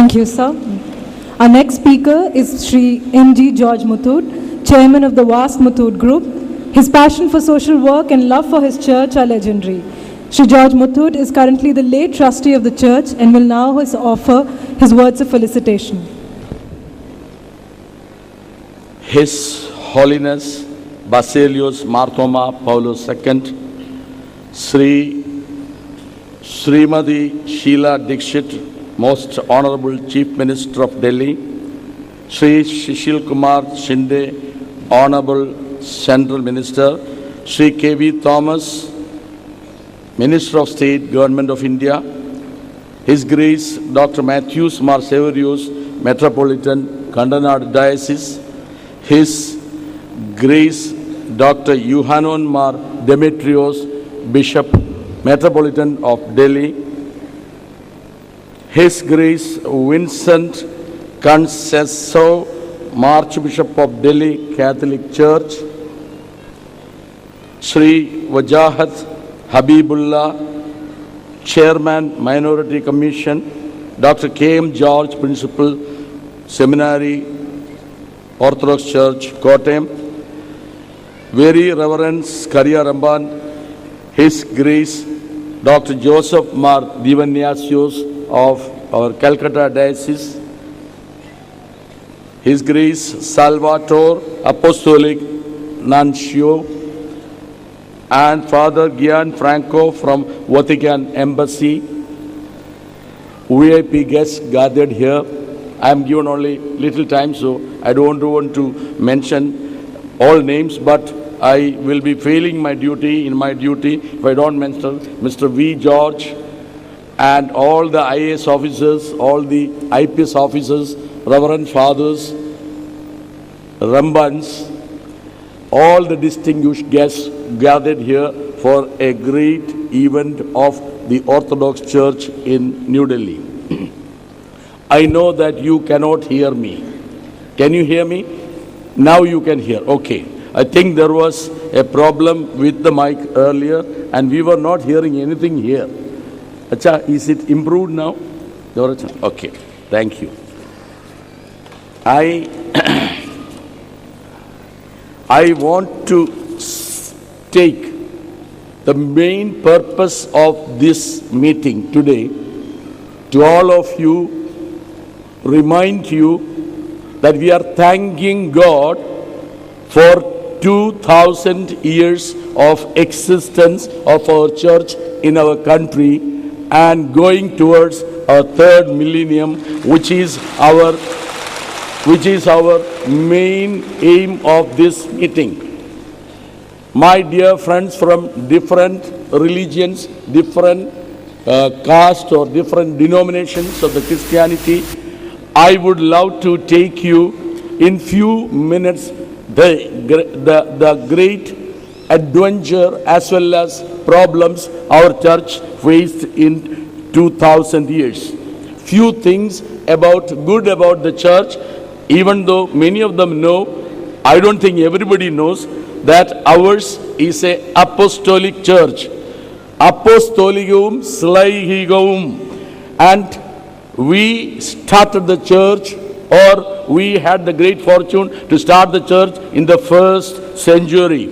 Thank you, sir. Our next speaker is Sri M.G. George Muthoot, Chairman of the vast Muthoot Group. His passion for social work and love for his church are legendary. Sri George Muthoot is currently the late trustee of the church and will now offer his words of felicitation. His Holiness Baselios Marthoma Paulose II, Srimati Sheila Dixit, Most Honorable Chief Minister of Delhi, Sri Shishil Kumar Shinde, Honorable Central Minister, Sri K.V. Thomas, Minister of State, Government of India, His Grace Dr. Matthews Mar Severius, Metropolitan, Kandanad Diocese, His Grace Dr. Yuhanon Mar Demetrios, Bishop, Metropolitan of Delhi, His Grace Vincent Concesso, Archbishop of Delhi Catholic Church, Sri Wajahat Habibullah, Chairman Minority Commission, Dr. K.M. George, Principal, Seminary, Orthodox Church, Kottayam, Very Reverend Skaria Ramban, His Grace Dr. Joseph Mar Divanyasios of our Calcutta Diocese, His Grace Salvatore Apostolic Nuncio, and Father Gian Franco from Vatican Embassy, VIP guests gathered here. I am given only little time, so I don't want to mention all names, but I will be failing my duty if I don't mention Mr. V. George and all the IAS officers, all the IPS officers, Reverend Fathers, Rambans, all the distinguished guests gathered here for a great event of the Orthodox Church in New Delhi. I know that you cannot hear me. Can you hear me? Now you can hear. Okay. I think there was a problem with the mic earlier and we were not hearing anything here. Acha, is it improved now? Okay. Thank you. I want to take the main purpose of this meeting today to all of you, remind you that we are thanking God for 2000 years of existence of our church in our country and going towards our third millennium, which is our main aim of this meeting. My dear friends from different religions, different caste or different denominations of the Christianity, I would love to take you in few minutes the great adventure as well as problems our church faced in 2000 years. Few things good about the church, even though many of them know, I don't think everybody knows that ours is a apostolic church. Apostolicum Slaihigum. And we started the church, or we had the great fortune to start the church in the 1st century.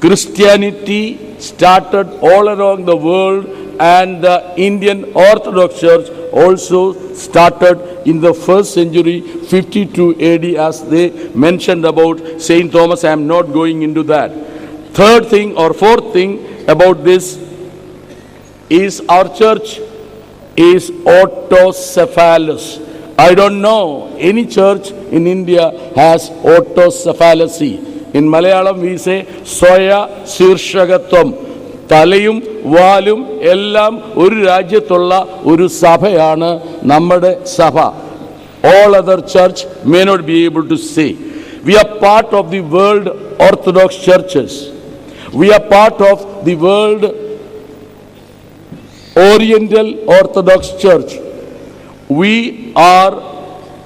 Christianity started all around the world, and the Indian Orthodox Church also started in the 1st century, 52 AD, as they mentioned about St. Thomas. I am not going into that. Third thing or fourth thing about this is our church is autocephalous. I don't know any church in India has autocephalosy. In Malayalam we say Soya Sirshagatham. Talayum, Valum, Ellam, Uri Rajyathulla, Uru Sabhayana, Nammade Sabha. All other church may not be able to say. We are part of the world Orthodox churches. We are part of the world Oriental Orthodox Church. We are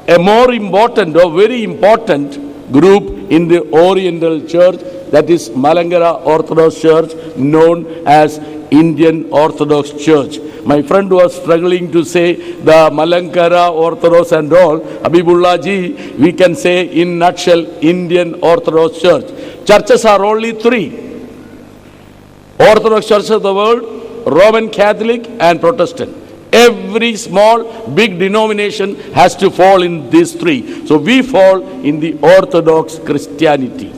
a more important or very important group in the Oriental Church, that is Malankara Orthodox Church, known as Indian Orthodox Church. My friend was struggling to say the Malankara Orthodox and all. Habibullah ji, we can say in nutshell, Indian Orthodox Church. Churches are only three. Orthodox Church of the world, Roman Catholic and Protestant. Every small, big denomination has to fall in these three. So we fall in the Orthodox Christianity.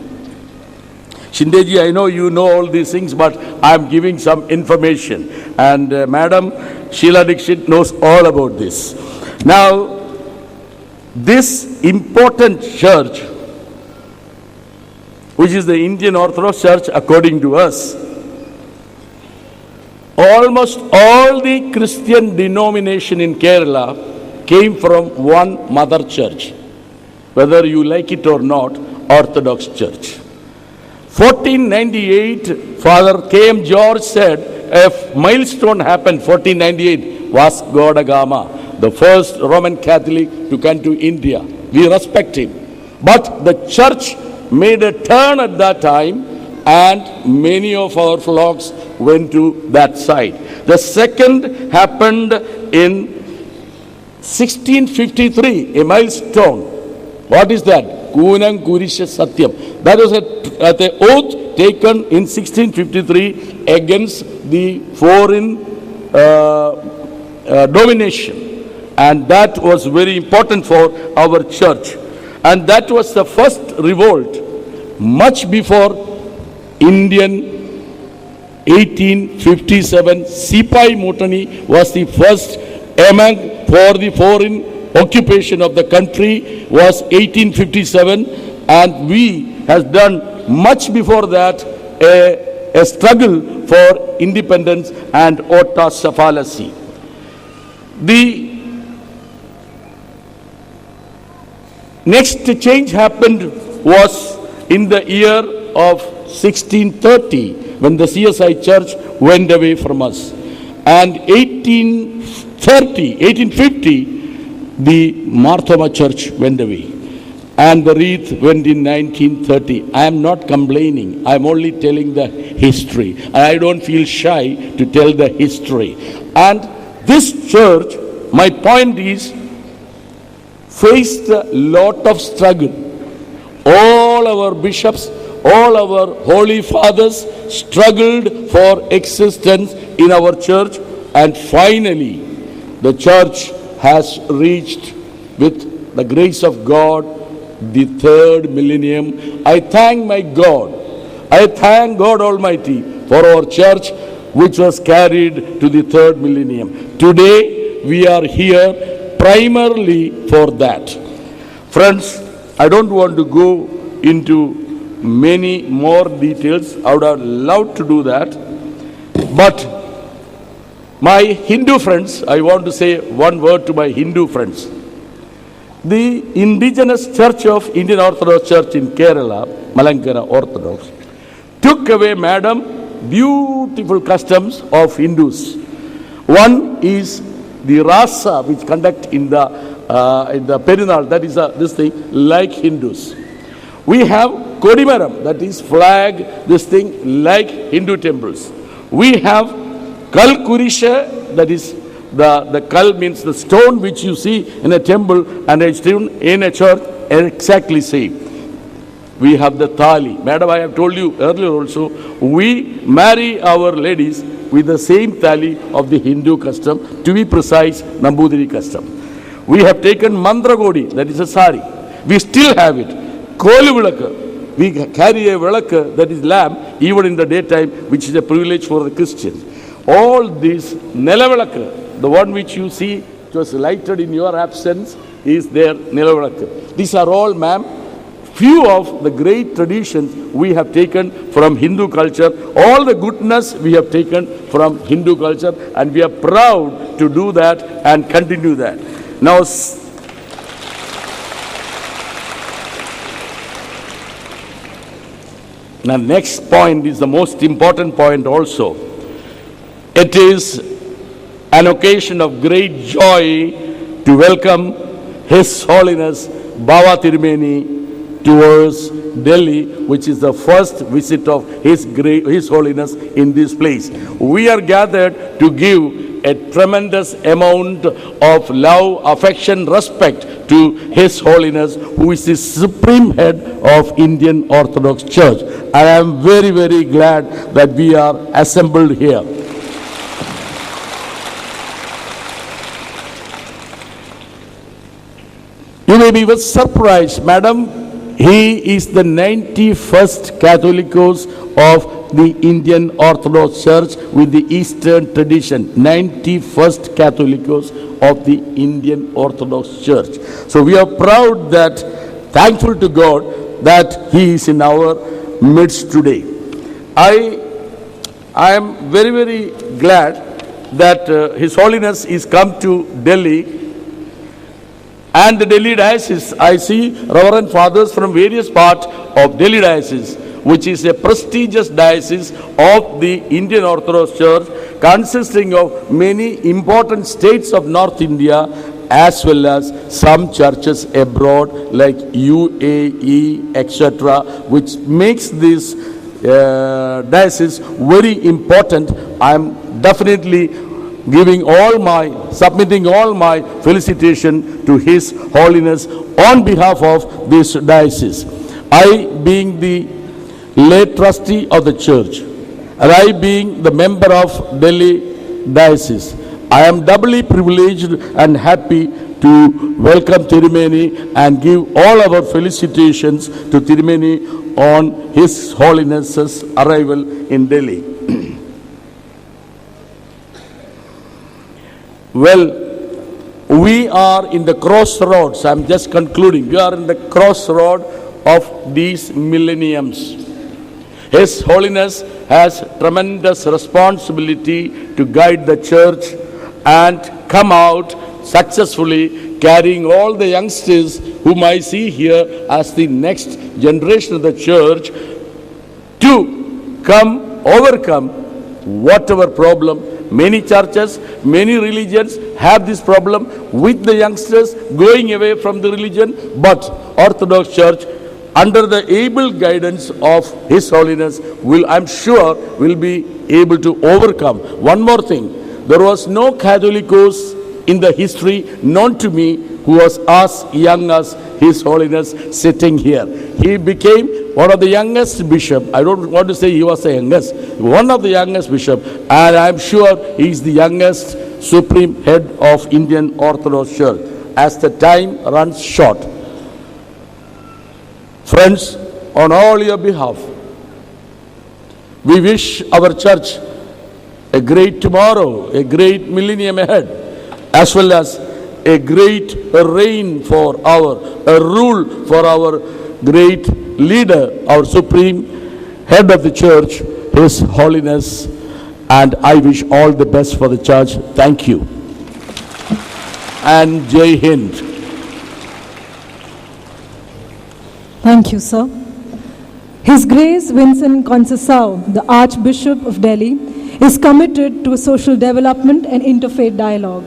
Shindeji, I know you know all these things, but I am giving some information. And Madam Sheila Dixit knows all about this. Now, this important church, which is the Indian Orthodox Church according to us, almost all the Christian denomination in Kerala came from one mother church, whether you like it or not, Orthodox Church. 1498, Father K.M. George said, a milestone happened, 1498, Vasco da Gama, the first Roman Catholic to come to India. We respect him. But the church made a turn at that time, and many of our flocks went to that side. The second happened in 1653, a milestone. What is that? Kunam Kurisha Satyam. That was the oath taken in 1653 against the foreign domination. And that was very important for our church. And that was the first revolt, much before Indian 1857 Sipai Mutiny was the first among for the foreign occupation of the country was 1857, and we has done much before that a struggle for independence and autosufficiency. The next change happened was in the year of 1630 when the CSI Church went away from us, and 1850 the Marthoma Church went away, and the wreath went in 1930. I am not complaining. I am only telling the history. I don't feel shy to tell the history. And this church, my point is, faced a lot of struggle. All our bishops, all our holy fathers struggled for existence in our church, and finally the church has reached, with the grace of God, the third millennium. I thank my God. I thank God Almighty for our church, which was carried to the third millennium. Today we are here primarily for that. Friends, I don't want to go into many more details. I would have loved to do that. But my Hindu friends, I want to say one word to my Hindu friends. The indigenous church of Indian Orthodox Church in Kerala, Malankara Orthodox, took away, madam, beautiful customs of Hindus. One is the rasa which conduct in the Perinal, that is this thing, like Hindus. We have Kodimaram, that is flag, this thing, like Hindu temples. We have Kal Kurisha, that is the Kal means the stone which you see in a temple and a stone in a church, exactly same. We have the Thali. Madam, I have told you earlier also, we marry our ladies with the same Thali of the Hindu custom, to be precise, Nambudiri custom. We have taken Mandragodi, that is a sari. We still have it. Kolu Vilaka, we carry a Vilaka, that is lamb, even in the daytime, which is a privilege for the Christians. All these Nelavilaka, the one which you see, it was lighted in your absence, is there Nelavilaka. These are all, ma'am, few of the great traditions we have taken from Hindu culture. All the goodness we have taken from Hindu culture, and we are proud to do that and continue that. Now, the next point is the most important point also. It is an occasion of great joy to welcome His Holiness Bava Tirumeni towards Delhi, which is the first visit of His Holiness in this place. We are gathered to give a tremendous amount of love, affection, respect to His Holiness, who is the supreme head of Indian Orthodox Church. And I am very, very glad that we are assembled here. You may be surprised, madam. He is the 91st Catholicos of the Indian Orthodox Church with the Eastern tradition. 91st Catholicos of the Indian Orthodox Church. So we are proud that, thankful to God that he is in our midst today. I am very, very glad that His Holiness is come to Delhi. And the Delhi Diocese, I see Reverend Fathers from various parts of Delhi Diocese, which is a prestigious diocese of the Indian Orthodox Church, consisting of many important states of North India, as well as some churches abroad like UAE, etc., which makes this diocese very important. I am definitely submitting all my felicitation to His Holiness on behalf of this diocese. I, being the lay trustee of the church, and I being the member of Delhi Diocese, I am doubly privileged and happy to welcome Tirumeni and give all our felicitations to Tirumeni on His Holiness's arrival in Delhi. Well, we are in the crossroads. I'm just concluding. We are in the crossroad of these millenniums. His Holiness has tremendous responsibility to guide the church and come out successfully, carrying all the youngsters whom I see here as the next generation of the church to overcome whatever problem. Many churches, many religions have this problem with the youngsters going away from the religion, but Orthodox Church, under the able guidance of His Holiness, I'm sure will be able to overcome. One more thing, there was no Catholicos in the history known to me who was as young as His Holiness sitting here. He became one of the youngest bishop. I don't want to say he was the youngest. One of the youngest bishop, and I'm sure he is the youngest supreme head of Indian Orthodox Church. As the time runs short, friends, on all your behalf, we wish our church a great tomorrow, a great millennium ahead, as well as a great reign for a rule for our great leader, our supreme head of the church, His Holiness, and I wish all the best for the church. Thank you. And Jai Hind. Thank you, sir. His Grace Vincent Conceição, the Archbishop of Delhi, is committed to social development and interfaith dialogue.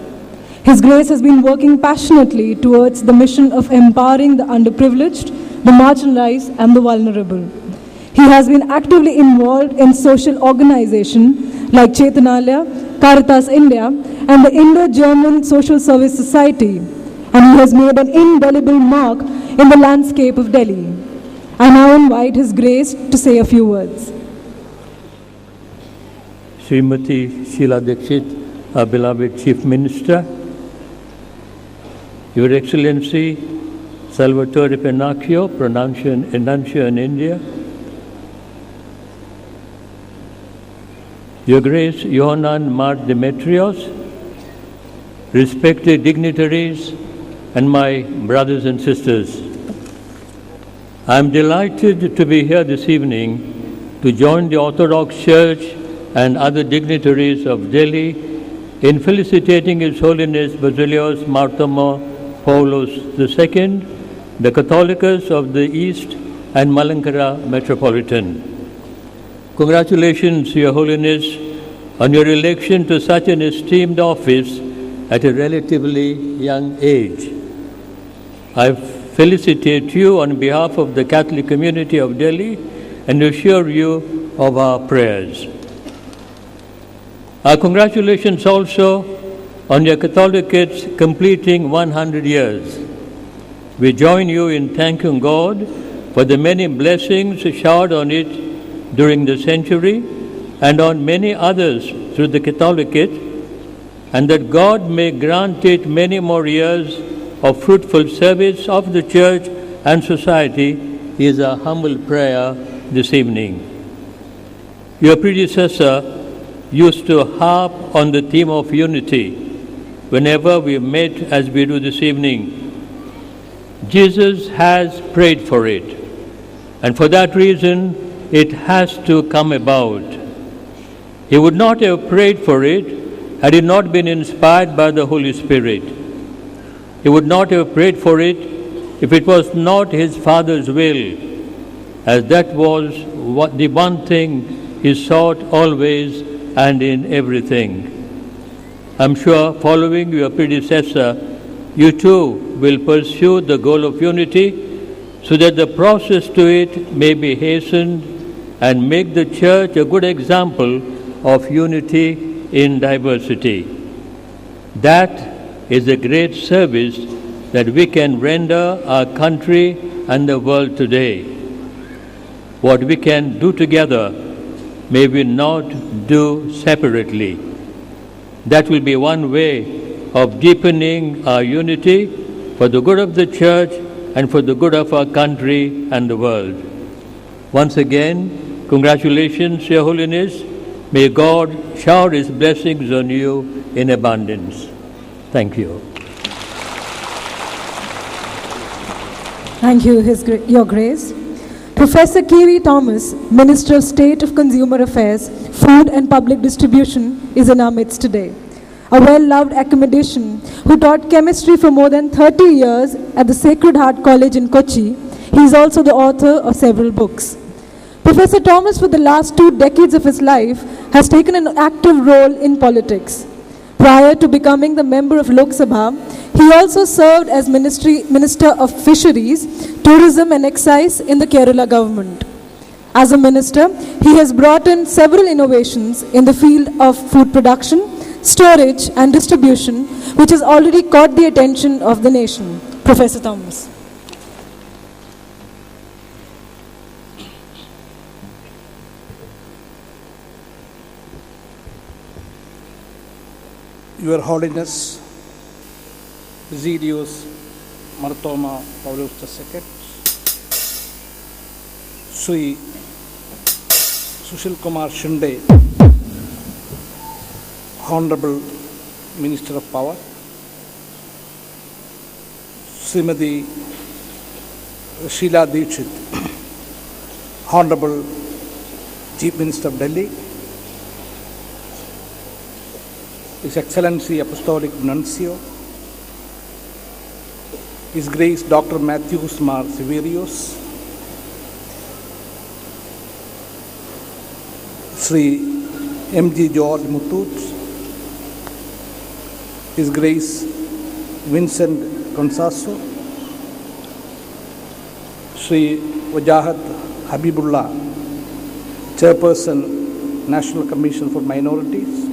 His Grace has been working passionately towards the mission of empowering the underprivileged, the marginalized, and the vulnerable. He has been actively involved in social organizations like Chetanalya, Caritas India, and the Indo-German Social Service Society, and he has made an indelible mark in the landscape of Delhi. I now invite His Grace to say a few words. Srimati Sheila Dixit, our beloved Chief Minister, Your Excellency Salvatore Pennacchio, Nuncio in India, Your Grace Ioannan Mar Demetrios, respected dignitaries, and my brothers and sisters. I am delighted to be here this evening to join the Orthodox Church and other dignitaries of Delhi in felicitating His Holiness Baselios Martoma Paulose II, the Catholicos of the East and Malankara Metropolitan. Congratulations, Your Holiness, on your election to such an esteemed office at a relatively young age. I felicitate you on behalf of the Catholic community of Delhi and assure you of our prayers. Our congratulations also on your Catholicates completing 100 years. We join you in thanking God for the many blessings showered on it during the century and on many others through the Catholicate, and that God may grant it many more years of fruitful service of the Church and society is our humble prayer this evening. Your predecessor used to harp on the theme of unity whenever we met as we do this evening. Jesus has prayed for it, and for that reason it has to come about. He would not have prayed for it had he not been inspired by the Holy Spirit. He would not have prayed for it if it was not his Father's will, as that was the one thing he sought always and in everything. I'm sure, following your predecessor, you too will pursue the goal of unity so that the process to it may be hastened and make the Church a good example of unity in diversity. That is a great service that we can render our country and the world today. What we can do together, may we not do separately. That will be one way of deepening our unity for the good of the Church and for the good of our country and the world. Once again, congratulations, Your Holiness. May God shower His blessings on you in abundance. Thank you. Thank you, Your Grace. Professor K.V. Thomas, Minister of State of Consumer Affairs, Food and Public Distribution, is in our midst today. A well-loved academician who taught chemistry for more than 30 years at the Sacred Heart College in Kochi, he is also the author of several books. Professor Thomas, for the last 2 decades of his life, has taken an active role in politics. Prior to becoming the member of Lok Sabha, he also served as Minister of Fisheries, Tourism and Excise in the Kerala government. As a minister, he has brought in several innovations in the field of food production, storage and distribution, which has already caught the attention of the nation. Professor Thomas. Your Holiness, Baselios Marthoma Paulose II, Sri Sushil Kumar Shinde, Honorable Minister of Power, Srimati Sheila Dikshit, Honorable Chief Minister of Delhi, His Excellency Apostolic Nuncio, His Grace Dr. Matthews Mar Severios, Sri M.G. George Muthoot, His Grace Vincent Consaso, Sri Wajahat Habibullah, Chairperson, National Commission for Minorities,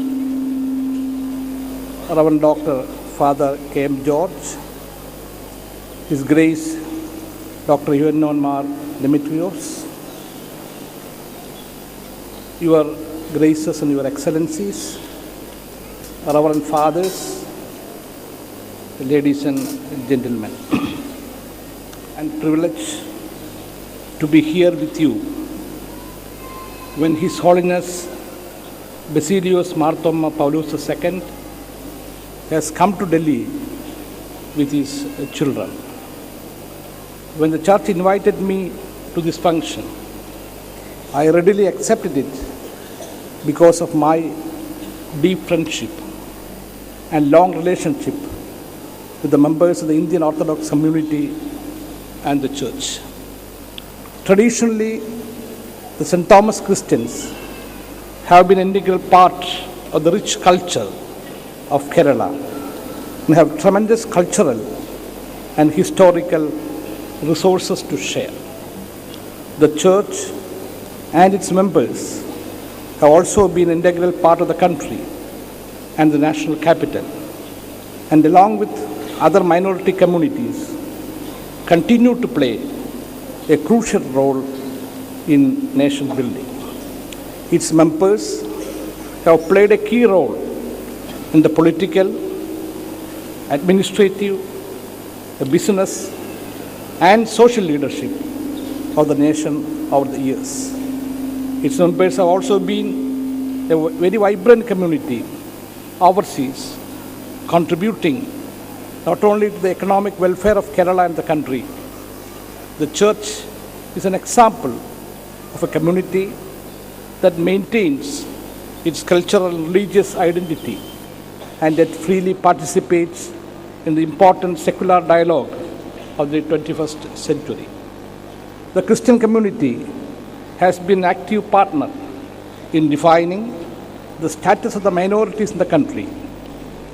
Reverend Dr. Father K.M. George, His Grace Dr. Yuennon Mar Demetrios, Your Graces and Your Excellencies, Reverend Fathers, ladies and gentlemen, I'm privileged to be here with you when His Holiness Baselios Marthoma Paulose II has come to Delhi with his children. When the Church invited me to this function, I readily accepted it because of my deep friendship and long relationship with the members of the Indian Orthodox community and the Church. Traditionally, the St. Thomas Christians have been an integral part of the rich culture of Kerala and have tremendous cultural and historical resources to share. The church and its members have also been an integral part of the country and the national capital, and along with other minority communities, continue to play a crucial role in nation building. Its members have played a key role in the political, administrative, business, and social leadership of the nation over the years. Its members have also been a very vibrant community overseas, contributing not only to the economic welfare of Kerala and the country. The church is an example of a community that maintains its cultural and religious identity and that freely participates in the important secular dialogue of the 21st century. The Christian community has been an active partner in defining the status of the minorities in the country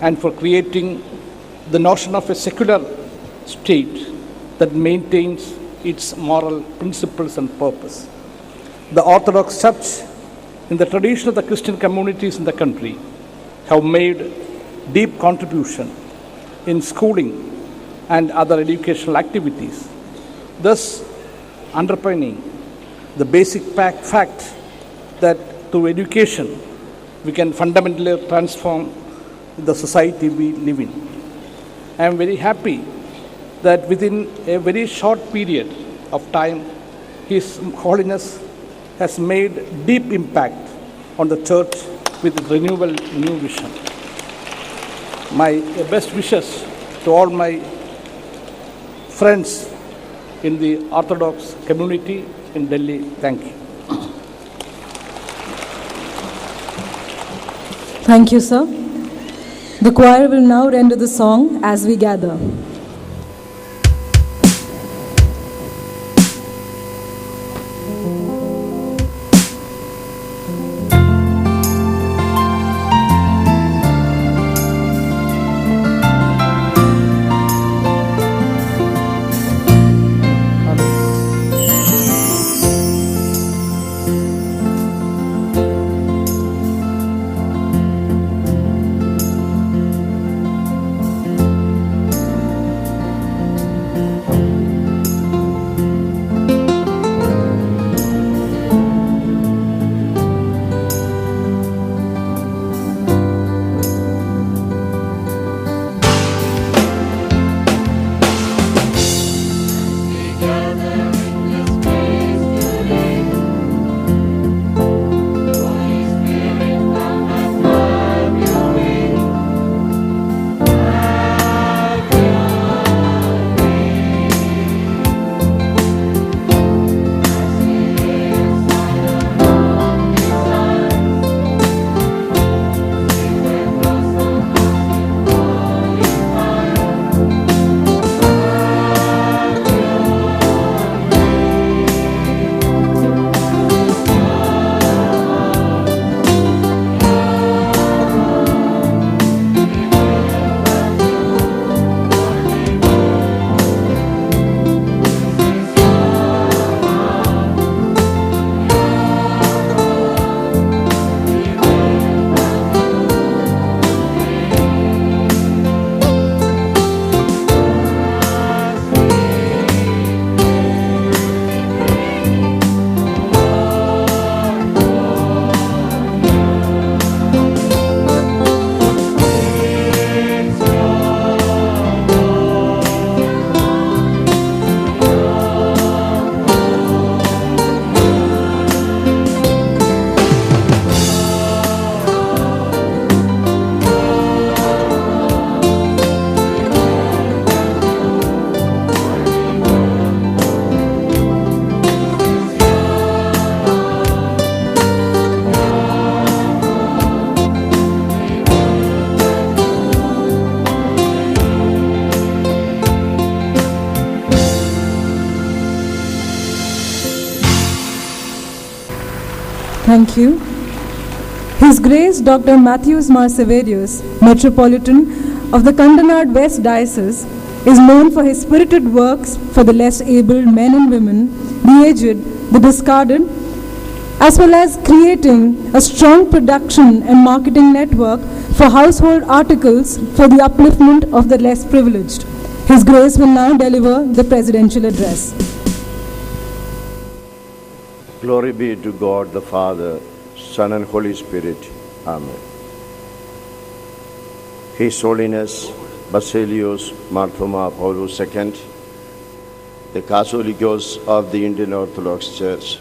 and for creating the notion of a secular state that maintains its moral principles and purpose. The Orthodox Church, in the tradition of the Christian communities in the country, have made deep contribution in schooling and other educational activities, thus underpinning the basic fact that through education we can fundamentally transform the society we live in. I am very happy that within a very short period of time, His Holiness has made deep impact on the church with renewal, new vision. My best wishes to all my friends in the Orthodox community in Delhi. Thank you. Thank you, sir. The choir will now render the song As We Gather. Thank you. His Grace Dr. Matthews Mar Severius, Metropolitan of the Kandanad West Diocese, is known for his spirited works for the less able men and women, the aged, the discarded, as well as creating a strong production and marketing network for household articles for the upliftment of the less privileged. His Grace will now deliver the presidential address. Glory be to God the Father, Son and Holy Spirit. Amen. His Holiness Baselios Marthoma Paulose II, the Catholicos of the Indian Orthodox Church,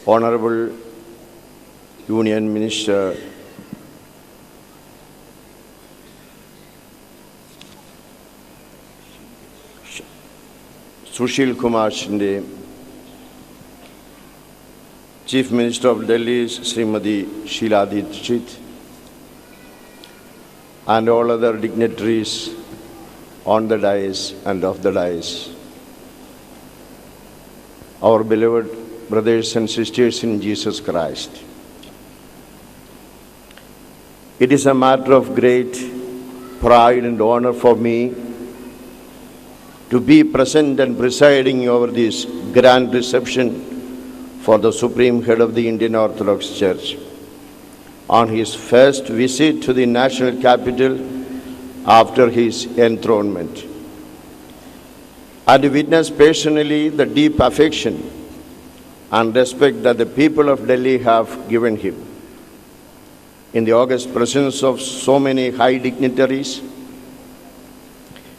Honorable Union Minister Sushil Kumar Shinde, Chief Minister of Delhi Srimati Sheila Dikshit, and all other dignitaries on the dais and off the dais, our beloved brothers and sisters in Jesus Christ. It is a matter of great pride and honor for me to be present and presiding over this grand reception for the Supreme Head of the Indian Orthodox Church on his first visit to the national capital after his enthronement, and witness personally the deep affection and respect that the people of Delhi have given him. In the august presence of so many high dignitaries,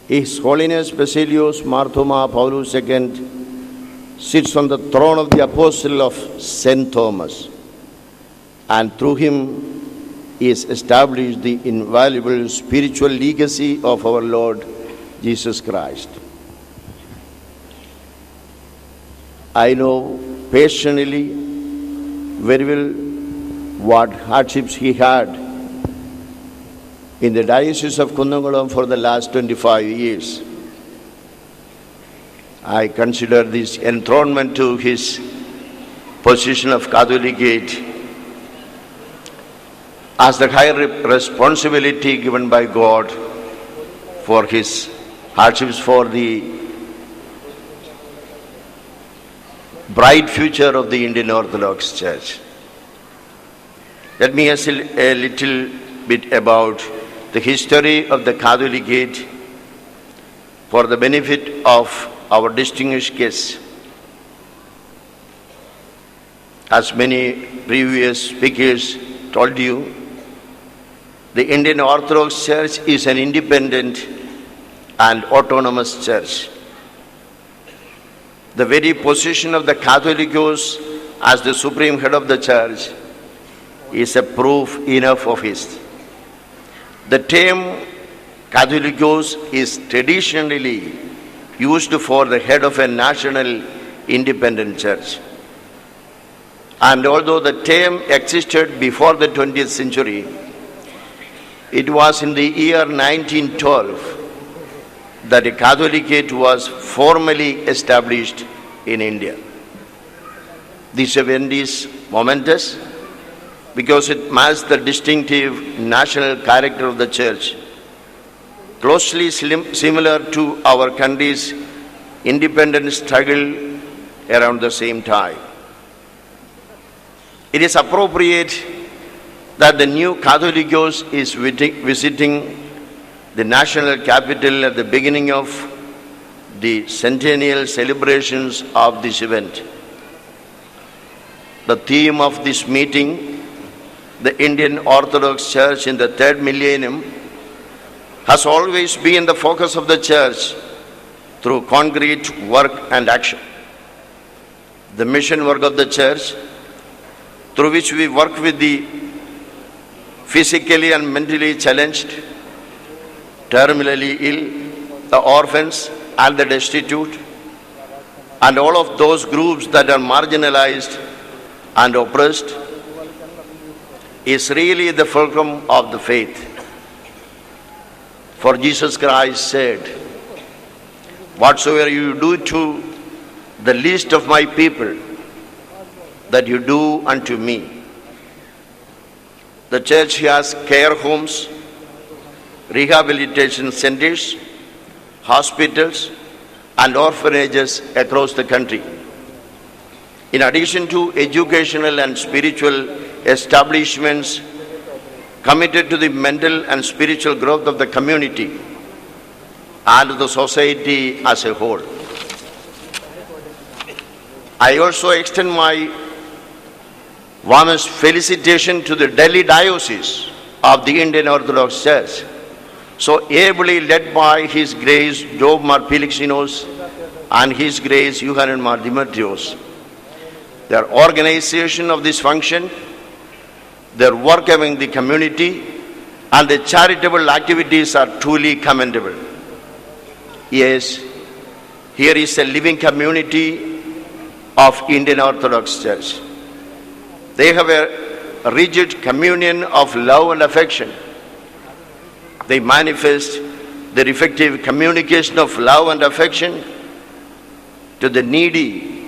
His Holiness Baselios Marthoma Paulose II sits on the throne of the Apostle of St. Thomas, and through him is established the invaluable spiritual legacy of our Lord Jesus Christ. I know personally very well what hardships he had in the Diocese of Kundankulam for the last 25 years. I consider this enthronement to his position of Catholicate as the high responsibility given by God for his hardships for the bright future of the Indian Orthodox Church. Let me ask a little bit about the history of the Catholicate for the benefit of our distinguished guests. As many previous speakers told you, the Indian Orthodox Church is an independent and autonomous church. The very position of the Catholicos as the supreme head of the church is a proof enough of it. The term Catholicos is traditionally used for the head of a national independent church. And although the term existed before the 20th century, it was in the year 1912 that a Catholicate was formally established in India. This event is momentous because it marks the distinctive national character of the Church, closely similar to our country's independence struggle around the same time. It is appropriate that the new Catholicos is visiting the national capital at the beginning of the centennial celebrations of this event. The theme of this meeting, the Indian Orthodox Church in the third millennium, has always been the focus of the Church through concrete work and action. The mission work of the Church, through which we work with the physically and mentally challenged, terminally ill, the orphans and the destitute, and all of those groups that are marginalized and oppressed, is really the fulcrum of the faith. For Jesus Christ said, "Whatsoever you do to the least of my people, that you do unto me." The Church has care homes, rehabilitation centers, hospitals, and orphanages across the country. In addition to educational and spiritual establishments committed to the mental and spiritual growth of the community and the society as a whole. I also extend my warmest felicitation to the Delhi Diocese of the Indian Orthodox Church, so ably led by His Grace Job Mar Pilixinos and His Grace Yohanan Mar Demetrios. Their organization of this function, their work among the community, and the charitable activities are truly commendable. Yes, here is a living community of Indian Orthodox Church. They have a rigid communion of love and affection. They manifest their effective communication of love and affection to the needy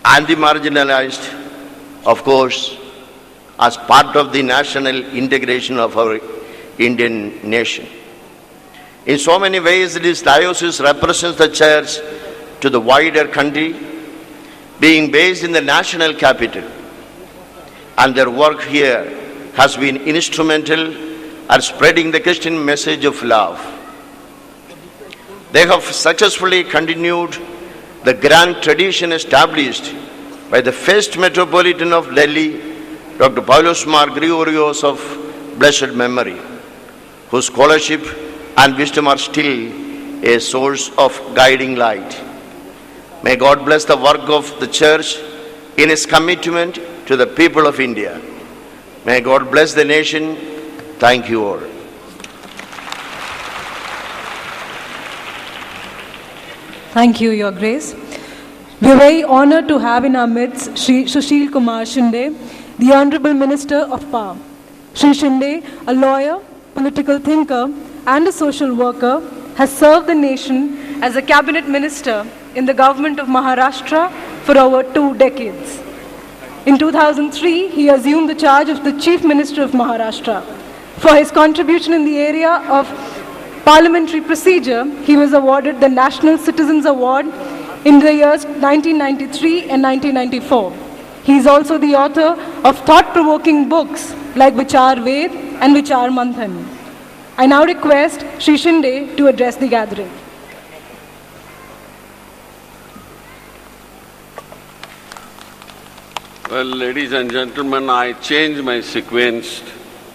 and the marginalized, of course, as part of the national integration of our Indian nation. In so many ways, this diocese represents the church to the wider country, being based in the national capital. And their work here has been instrumental at spreading the Christian message of love. They have successfully continued the grand tradition established by the first Metropolitan of Delhi, Dr. Paulose Mar Grigorios of blessed memory, whose scholarship and wisdom are still a source of guiding light. May God bless the work of the Church in its commitment to the people of India. May God bless the nation. Thank you all. Thank you, Your Grace. We are very honored to have in our midst Shri Sushil Kumar Shinde, the Honorable Minister of Power. Shri Shinde, a lawyer, political thinker, and a social worker, has served the nation as a cabinet minister in the government of Maharashtra for over 2 decades. In 2003, he assumed the charge of the Chief Minister of Maharashtra. For his contribution in the area of parliamentary procedure, he was awarded the National Citizens Award in the years 1993 and 1994. He is also the author of thought-provoking books like Vichar Ved and Vichar Manthan. I now request Shri Shinde to address the gathering. Well, ladies and gentlemen, I changed my sequence.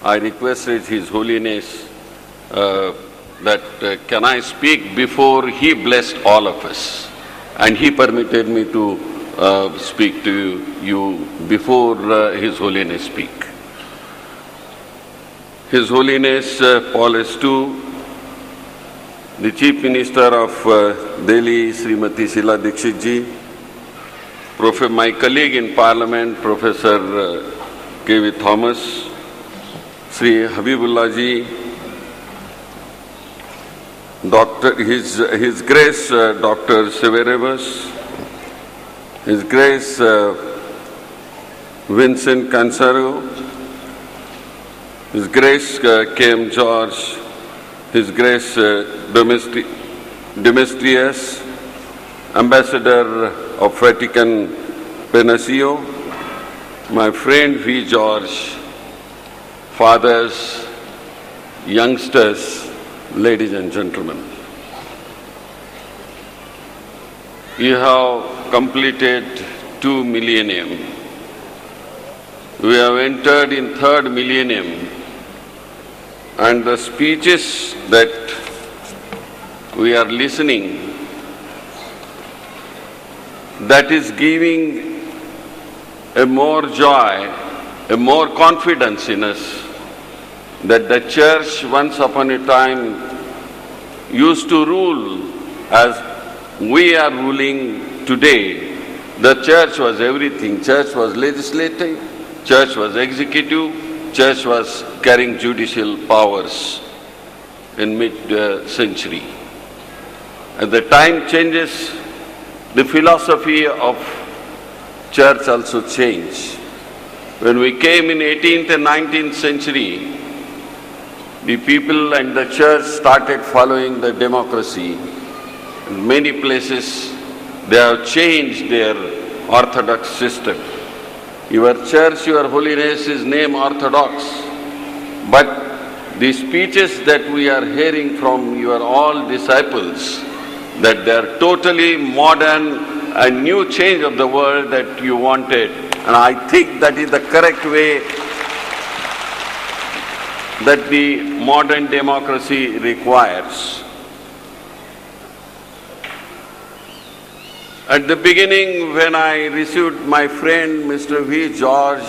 I requested His Holiness can I speak before he blessed all of us. And he permitted me to speak to you before His Holiness speak. His Holiness Paulose II, the Chief Minister of Delhi, Srimati Sheila Dikshit ji, my colleague in Parliament, Professor K.V. Thomas, Sri Habibullah ji, His Grace Dr. Severus, His Grace Vincent Cansaro, His Grace K.M. George, His Grace Demetrius, Ambassador of Vatican Penacio, my friend V. George, fathers, youngsters, ladies and gentlemen. You have completed 2 millennium. We have entered in 3rd millennium, and the speeches that we are listening, that is giving a more joy, a more confidence in us that the church once upon a time used to rule as we are ruling today. The church was everything. Church was legislative, church was executive, church was carrying judicial powers in mid-century. As the time changes, the philosophy of church also changed. When we came in 18th and 19th century, the people and the church started following the democracy. In many places, they have changed their orthodox system. Your church, Your Holiness, is named Orthodox, but the speeches that we are hearing from your all disciples, that they are totally modern, a new change of the world that you wanted. And I think that is the correct way that the modern democracy requires. At the beginning, when I received my friend Mr. V. George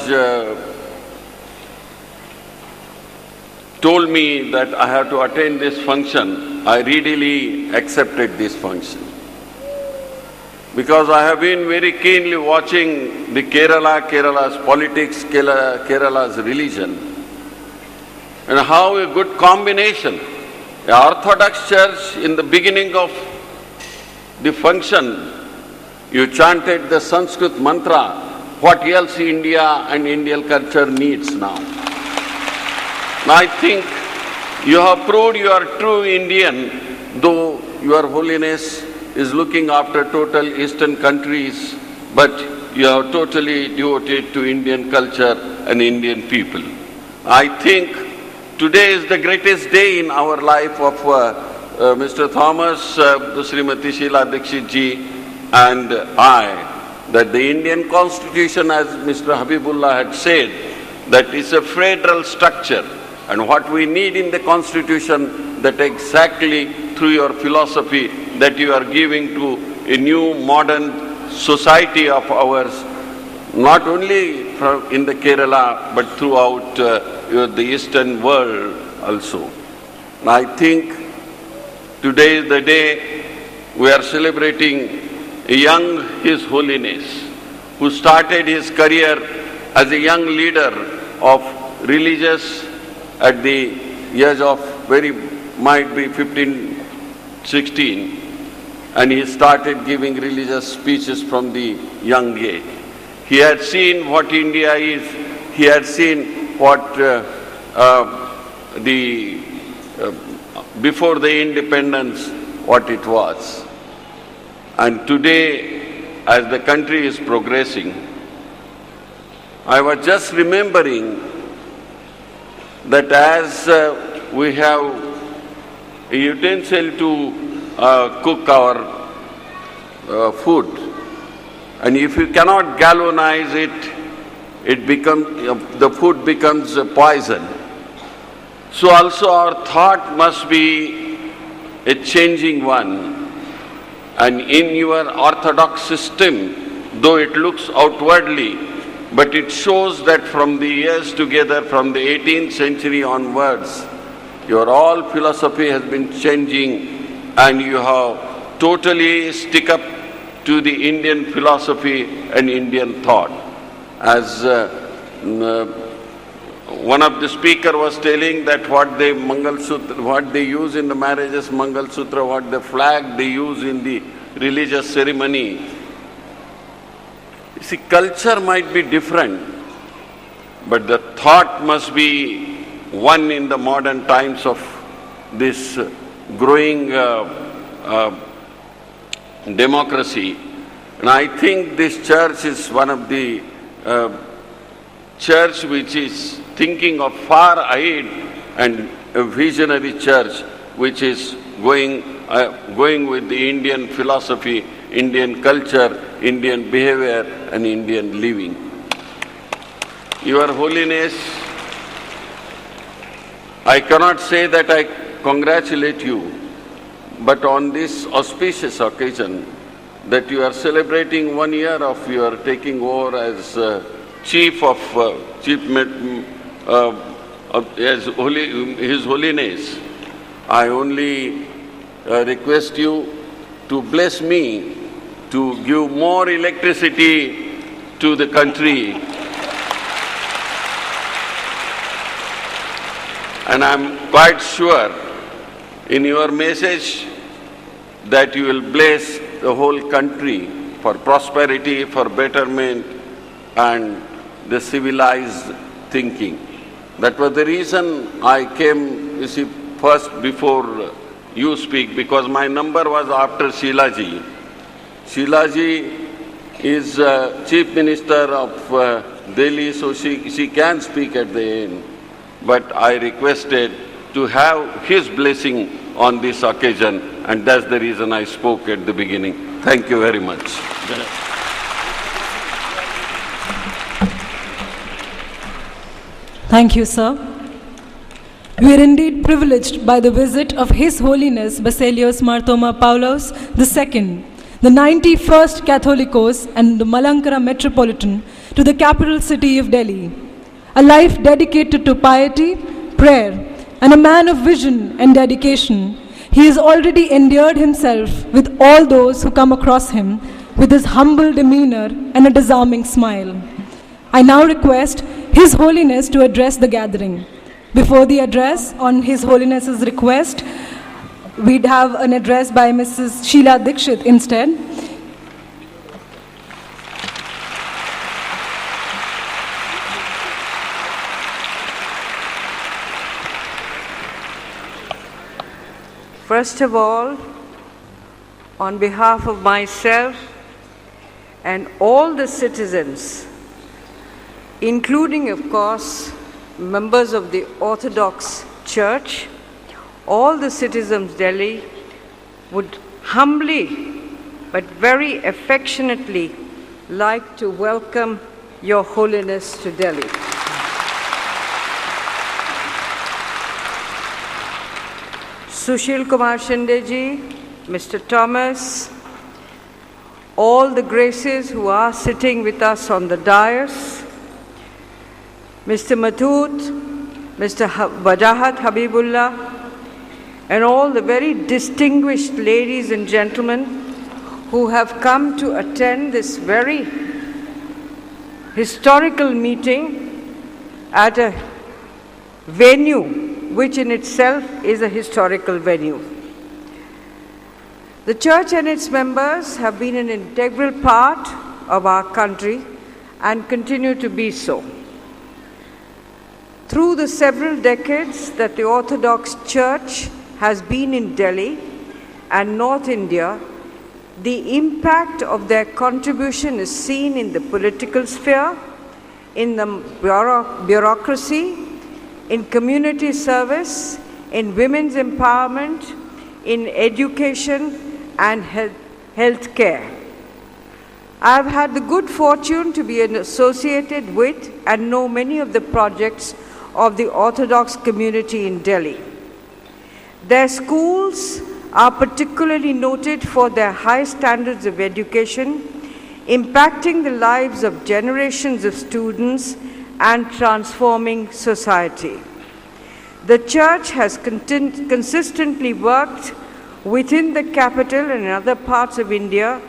told me that I have to attend this function, I readily accepted this function. Because I have been very keenly watching the Kerala's politics, Kerala's religion, and how a good combination. The Orthodox Church, in the beginning of the function, you chanted the Sanskrit mantra, what else India and Indian culture needs now. I think you have proved you are true Indian, though Your Holiness is looking after total Eastern countries, but you are totally devoted to Indian culture and Indian people. I think today is the greatest day in our life of Mr. Thomas, Srimati Sheila Dikshit ji, and I, that the Indian Constitution, as Mr. Habibullah had said, that is a federal structure. And what we need in the Constitution, that exactly through your philosophy that you are giving to a new modern society of ours, not only in the Kerala, but throughout the Eastern world also. And I think today is the day we are celebrating a young His Holiness, who started his career as a young leader of religious at the age of might be 15, 16, and he started giving religious speeches from the young age. He had seen what India is, he had seen what before the independence, what it was. And today, as the country is progressing, I was just remembering that as we have a utensil to cook our food, and if you cannot galvanize it, the food becomes a poison. So also our thought must be a changing one. And in your orthodox system, though it looks outwardly, but it shows that from the years together, from the 18th century onwards, your all philosophy has been changing, and you have totally stick up to the Indian philosophy and Indian thought. As one of the speaker was telling that what they use in the marriages, Mangal Sutra, what the flag they use in the religious ceremony. You see, culture might be different, but the thought must be one in the modern times of this growing democracy. And I think this church is one of the church which is thinking of far ahead, and a visionary church which is going with the Indian philosophy, Indian culture, Indian behavior, and Indian living. Your Holiness, I cannot say that I congratulate you, but on this auspicious occasion that you are celebrating 1 year of your taking over as His Holiness, I only request you to bless me to give more electricity to the country. And I'm quite sure in your message that you will bless the whole country for prosperity, for betterment, and the civilized thinking. That was the reason I came see, first before you speak, because my number was after Sheilaji. Sheilaji is Chief Minister of Delhi, so she can speak at the end. But I requested to have his blessing on this occasion, and that's the reason I spoke at the beginning. Thank you very much. Thank you, sir. We are indeed privileged by the visit of His Holiness Baselios Marthoma Paulose II, the 91st Catholicos and the Malankara Metropolitan, to the capital city of Delhi. A life dedicated to piety, prayer, and a man of vision and dedication, he has already endeared himself with all those who come across him with his humble demeanor and a disarming smile. I now request His Holiness to address the gathering. Before the address, on His Holiness's request, we'd have an address by Mrs. Sheila Dikshit instead. First of all, on behalf of myself and all the citizens, including, of course, members of the Orthodox Church, all the citizens of Delhi would humbly but very affectionately like to welcome Your Holiness to Delhi. Sushil Kumar Shinde ji, Mr. Thomas, all the graces who are sitting with us on the dais, Mr. Mathoot, Mr. Wajahat Habibullah, and all the very distinguished ladies and gentlemen who have come to attend this very historical meeting at a venue which in itself is a historical venue. The Church and its members have been an integral part of our country and continue to be so. Through the several decades that the Orthodox Church has been in Delhi and North India, the impact of their contribution is seen in the political sphere, in the bureaucracy, in community service, in women's empowerment, in education and health care. I have had the good fortune to be associated with and know many of the projects of the Orthodox community in Delhi. Their schools are particularly noted for their high standards of education, impacting the lives of generations of students and transforming society. The Church has consistently worked within the capital and in other parts of India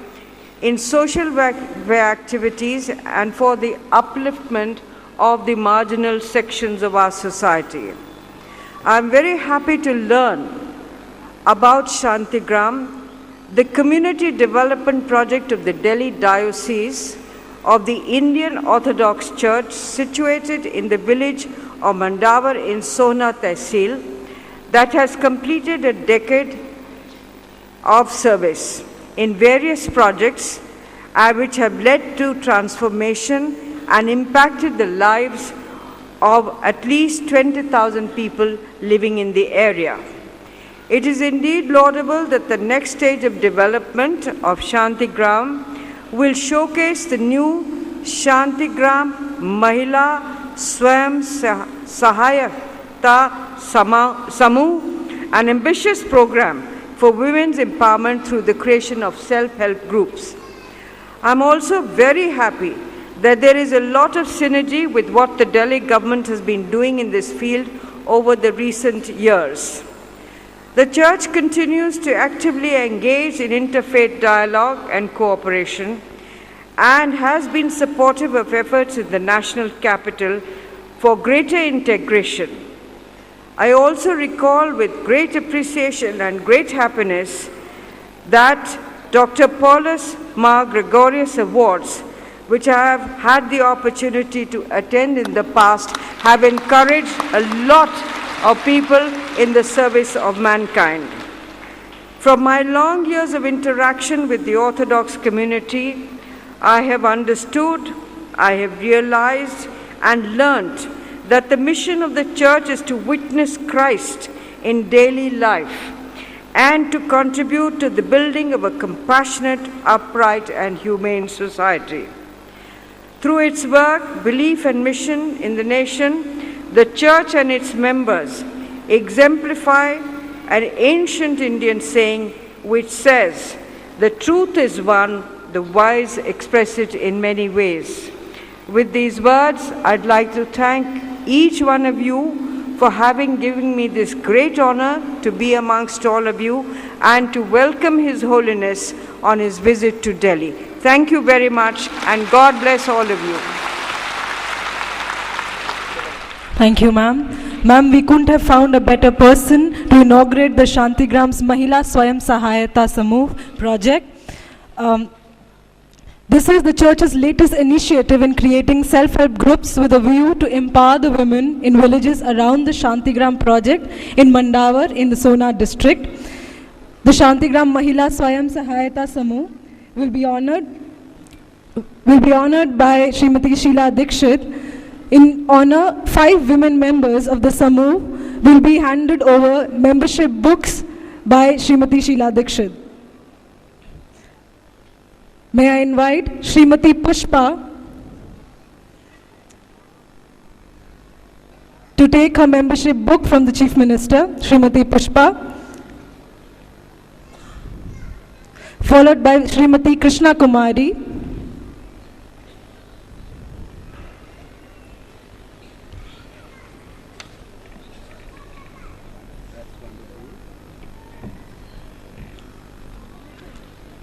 in social welfare activities and for the upliftment of the marginal sections of our society. I am very happy to learn about Shantigram, the community development project of the Delhi Diocese of the Indian Orthodox Church situated in the village of Mandawar in Sona Tehsil that has completed a decade of service in various projects which have led to transformation and impacted the lives of at least 20,000 people living in the area. It is indeed laudable that the next stage of development of Shantigram will showcase the new Shantigram Mahila Swayam Sahayata Samu, an ambitious program for women's empowerment through the creation of self-help groups. I'm also very happy that there is a lot of synergy with what the Delhi government has been doing in this field over the recent years. The Church continues to actively engage in interfaith dialogue and cooperation and has been supportive of efforts in the national capital for greater integration. I also recall with great appreciation and great happiness that Dr. Paulose Ma Gregorius Awards, which I have had the opportunity to attend in the past, have encouraged a lot of people in the service of mankind. From my long years of interaction with the Orthodox community, I have understood, I have realized and learnt that the mission of the Church is to witness Christ in daily life and to contribute to the building of a compassionate, upright and humane society. Through its work, belief and mission in the nation, the Church and its members exemplify an ancient Indian saying which says, "The truth is one, the wise express it in many ways." With these words, I'd like to thank each one of you for having given me this great honor to be amongst all of you and to welcome His Holiness on his visit to Delhi. Thank you very much and God bless all of you. Thank you, ma'am. Ma'am, we couldn't have found a better person to inaugurate the Shantigram's Mahila Swayam Sahayata Samuh project. This is the Church's latest initiative in creating self-help groups with a view to empower the women in villages around the Shantigram project in Mandawar in the Sonad district. The Shantigram Mahila Swayam Sahayata Samuh will be honored by Srimati Sheila Dikshit. In honor, 5 women members of the Samuh will be handed over membership books by Srimati Sheila Dikshit. May I invite Srimati Pushpa to take her membership book from the Chief Minister, Srimati Pushpa, followed by Srimati Krishna Kumari,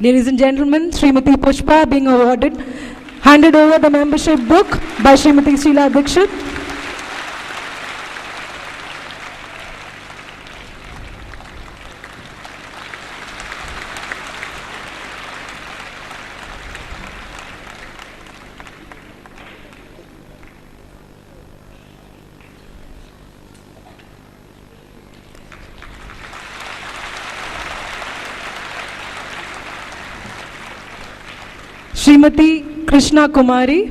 ladies and gentlemen, Srimati Pushpa being handed over the membership book by Srimati Sheila Dikshit. Srimati Krishna Kumari,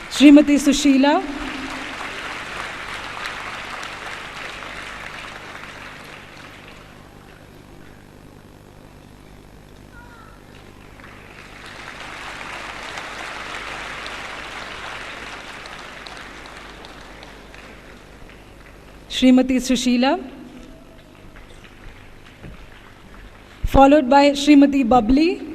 Srimati Sushila, Srimati Sushila, followed by Srimati Babli,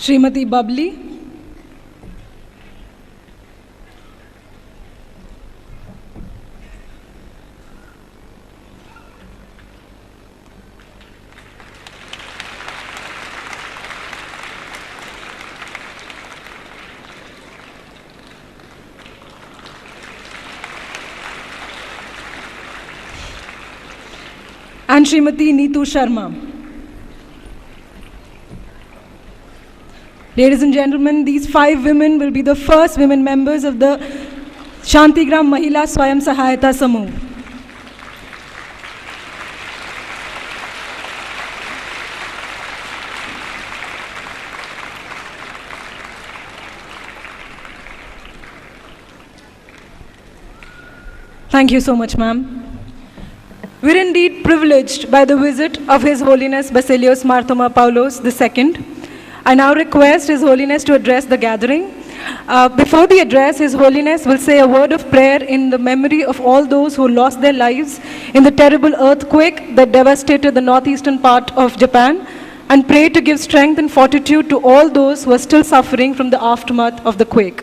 Srimati Babli, and Srimati Neetu Sharma. Ladies and gentlemen, these 5 women will be the first women members of the Shantigram Mahila Swayam Sahayata Samuh. Thank you so much, ma'am. We're indeed privileged by the visit of His Holiness Baselios Marthoma Paulose II. I now request His Holiness to address the gathering. Before the address, His Holiness will say a word of prayer in the memory of all those who lost their lives in the terrible earthquake that devastated the northeastern part of Japan, and pray to give strength and fortitude to all those who are still suffering from the aftermath of the quake.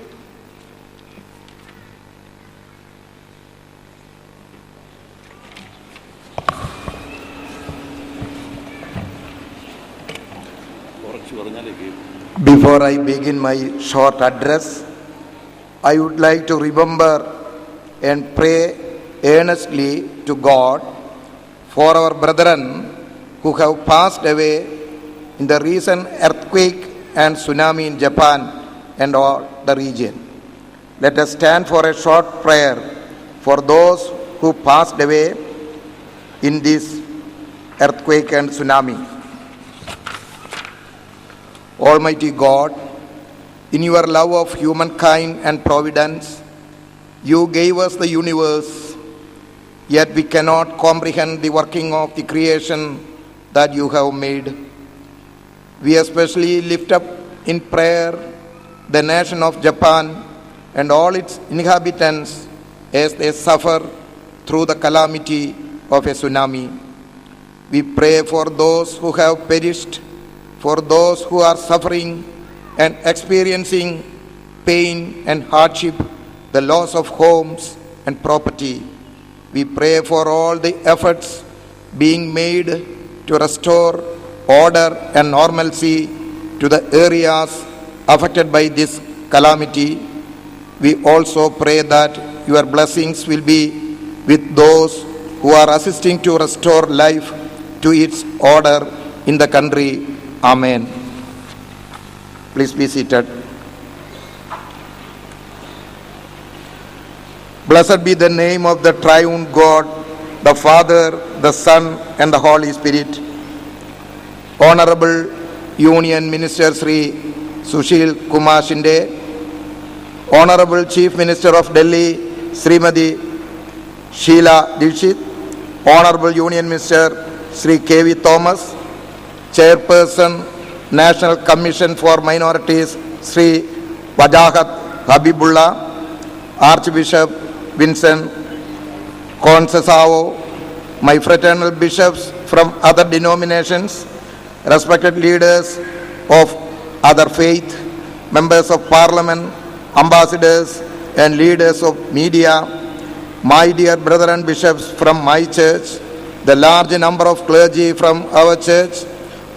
Before I begin my short address, I would like to remember and pray earnestly to God for our brethren who have passed away in the recent earthquake and tsunami in Japan and all the region. Let us stand for a short prayer for those who passed away in this earthquake and tsunami. Almighty God, in your love of humankind and providence, you gave us the universe, yet we cannot comprehend the working of the creation that you have made. We especially lift up in prayer the nation of Japan and all its inhabitants as they suffer through the calamity of a tsunami. We pray for those who have perished, for those who are suffering and experiencing pain and hardship, the loss of homes and property. We pray for all the efforts being made to restore order and normalcy to the areas affected by this calamity. We also pray that your blessings will be with those who are assisting to restore life to its order in the country. Amen. Please be seated. Blessed be the name of the triune God, the Father, the Son, and the Holy Spirit. Honorable Union Minister Sri Sushil Kumar Shinde, Honorable Chief Minister of Delhi Srimati Sheila Dikshit, Honorable Union Minister Sri K.V. Thomas, Chairperson National Commission for Minorities Sri Wajahat Habibullah, Archbishop Vincent Concesao, my fraternal bishops from other denominations, respected leaders of other faith, members of parliament, ambassadors and leaders of media, my dear brethren bishops from my church, the large number of clergy from our church,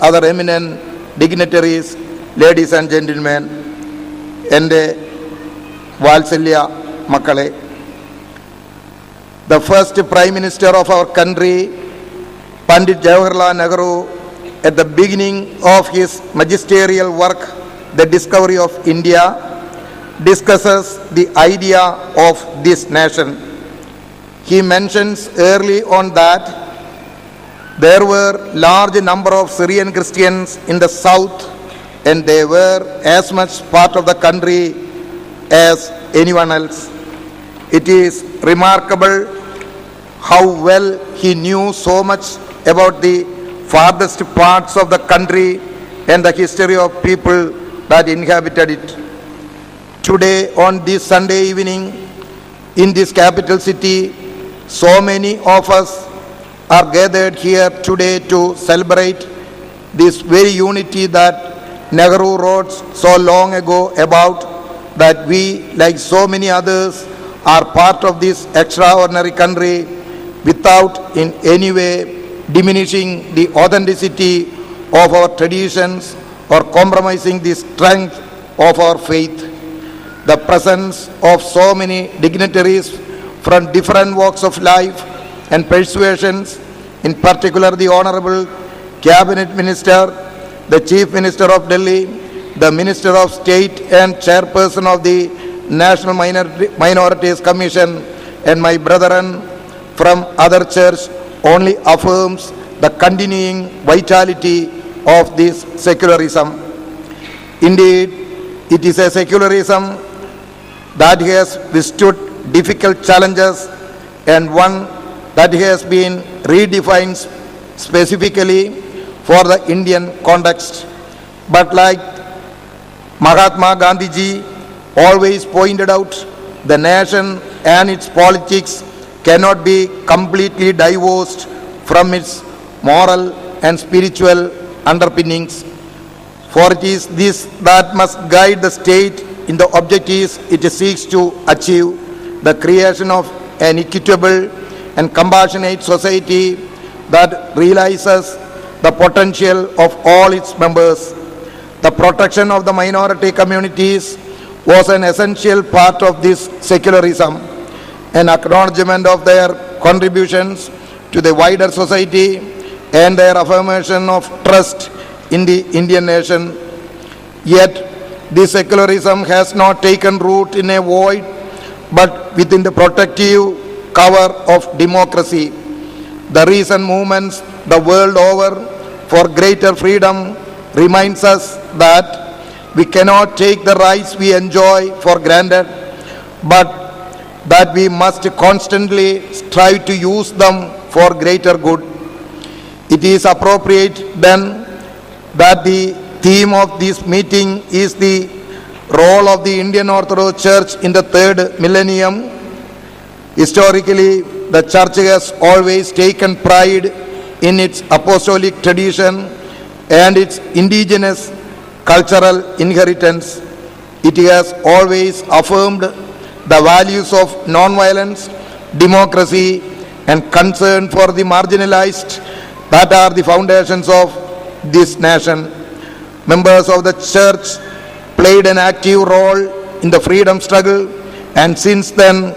other eminent dignitaries, ladies and gentlemen, Ende Valsalya Makale. The first Prime Minister of our country, Pandit Jawaharlal Nehru, at the beginning of his magisterial work, The Discovery of India, discusses the idea of this nation. He mentions early on that there were large number of Syrian Christians in the south and they were as much part of the country as anyone else. It is remarkable how well he knew so much about the farthest parts of the country and the history of people that inhabited it. Today, on this Sunday evening, in this capital city, so many of us are gathered here today to celebrate this very unity that Nehru wrote so long ago about, that we, like so many others, are part of this extraordinary country without in any way diminishing the authenticity of our traditions or compromising the strength of our faith. The presence of so many dignitaries from different walks of life and persuasions, in particular the Honorable Cabinet Minister, the Chief Minister of Delhi, the Minister of State and Chairperson of the National Minorities Commission, and my brethren from other church only affirms the continuing vitality of this secularism. Indeed, it is a secularism that has withstood difficult challenges and one that has been redefined specifically for the Indian context. But like Mahatma Gandhi ji always pointed out, the nation and its politics cannot be completely divorced from its moral and spiritual underpinnings. For it is this that must guide the state in the objectives it seeks to achieve, the creation of an equitable and compassionate society that realizes the potential of all its members. The protection of the minority communities was an essential part of this secularism, an acknowledgement of their contributions to the wider society and their affirmation of trust in the Indian nation. Yet, this secularism has not taken root in a void, but within the protective cover of democracy. The recent movements the world over for greater freedom reminds us that we cannot take the rights we enjoy for granted, but that we must constantly strive to use them for greater good. It is appropriate then that the theme of this meeting is the role of the Indian Orthodox Church in the third millennium. Historically, the Church has always taken pride in its apostolic tradition and its indigenous cultural inheritance. It has always affirmed the values of nonviolence, democracy, and concern for the marginalized that are the foundations of this nation. Members of the Church played an active role in the freedom struggle, and since then,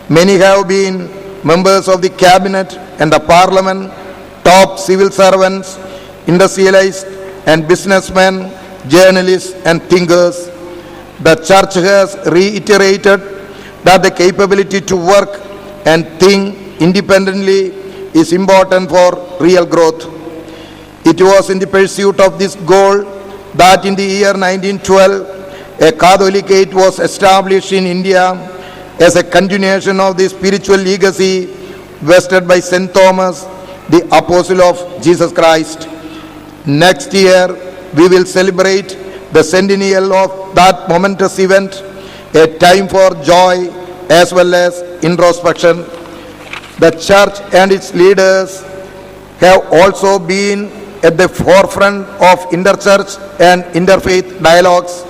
many have been members of the cabinet and the parliament, top civil servants, industrialists and businessmen, journalists and thinkers. The Church has reiterated that the capability to work and think independently is important for real growth. It was in the pursuit of this goal that in the year 1912, a Catholicate was established in India as a continuation of the spiritual legacy vested by St. Thomas, the Apostle of Jesus Christ. Next year, we will celebrate the centennial of that momentous event, a time for joy as well as introspection. The Church and its leaders have also been at the forefront of interchurch and interfaith dialogues